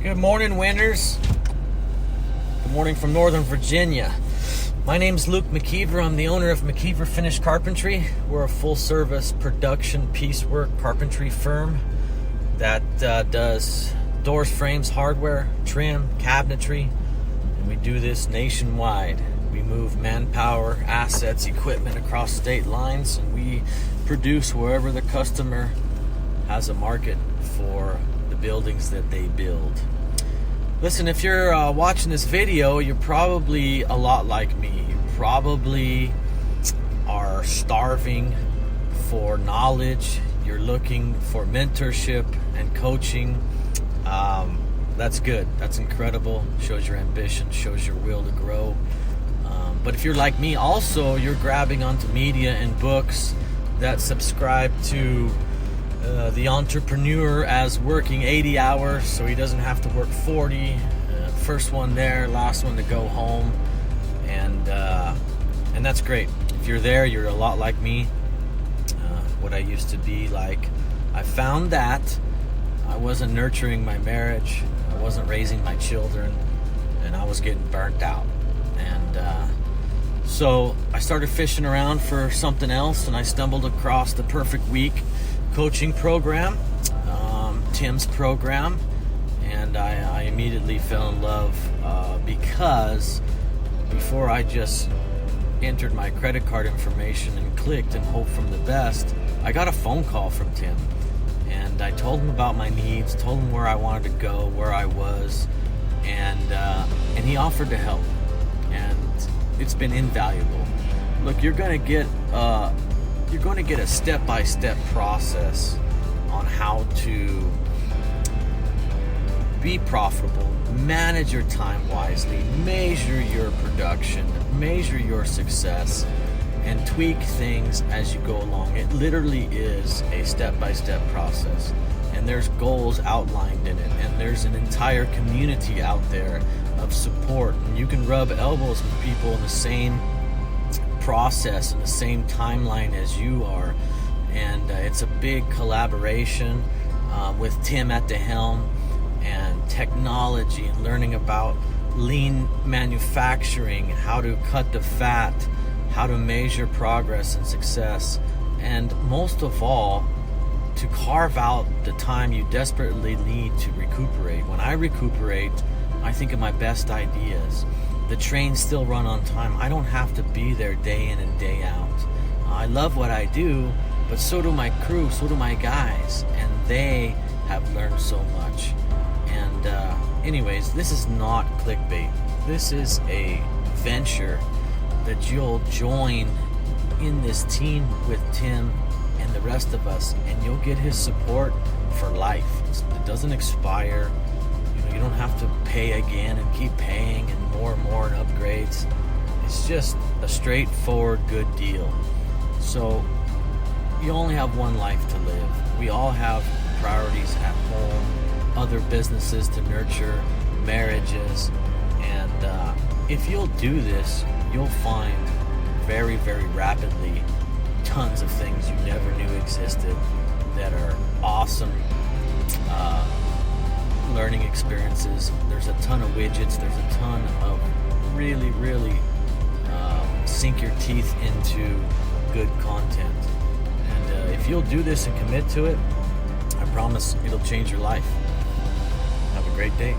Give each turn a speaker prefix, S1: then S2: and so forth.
S1: Good morning, Winters. Good morning from Northern Virginia. My name's Luke McKeever. I'm the owner of McKeever Finished Carpentry. We're a full-service production piecework carpentry firm that does doors, frames, hardware, trim, cabinetry, and we do this nationwide. We move manpower, assets, equipment across state lines, and we produce wherever the customer has a market for the buildings that they build. Listen, if you're watching this video, you're probably a lot like me. You probably are starving for knowledge. You're looking for mentorship and coaching. That's good. That's incredible. Shows your ambition, shows your will to grow. But if you're like me also, you're grabbing onto media and books that subscribe to the entrepreneur as working 80 hours so he doesn't have to work 40. First one there, last one to go home. And that's great. If you're there, you're a lot like me. What I used to be like. I found that I wasn't nurturing my marriage. I wasn't raising my children. And I was getting burnt out. And so I started fishing around for something else, and I stumbled across the Perfect Week coaching program, Tim's program, and I immediately fell in love because before I just entered my credit card information and clicked and hoped from the best, I got a phone call from Tim, and I told him about my needs, told him where I wanted to go, where I was, and he offered to help, and it's been invaluable. Look, you're going to get a step-by-step process on how to be profitable, manage your time wisely, measure your production, measure your success, and tweak things as you go along. It literally is a step-by-step process, and there's goals outlined in it, and there's an entire community out there of support, and you can rub elbows with people in the same process and the same timeline as you are, and it's a big collaboration with Tim at the helm, and technology and learning about lean manufacturing, how to cut the fat, how to measure progress and success, and most of all, to carve out the time you desperately need to recuperate. When I recuperate, I think of my best ideas. The trains still run on time. I don't have to be there day in and day out. I love what I do, but so do my crew, so do my guys, and they have learned so much. And anyways, this is not clickbait. This is a venture that you'll join in this team with Tim and the rest of us, and you'll get his support for life. It doesn't expire. You don't have to pay again and keep paying and more and upgrades. It's just a straightforward good deal. So you only have one life to live. We all have priorities at home, other businesses to nurture, marriages, and if you'll do this, you'll find very, very rapidly tons of things you never knew existed that are awesome learning experiences. There's a ton of widgets. There's a ton of really sink your teeth into good content. And if you'll do this and commit to it, I promise it'll change your life. Have a great day.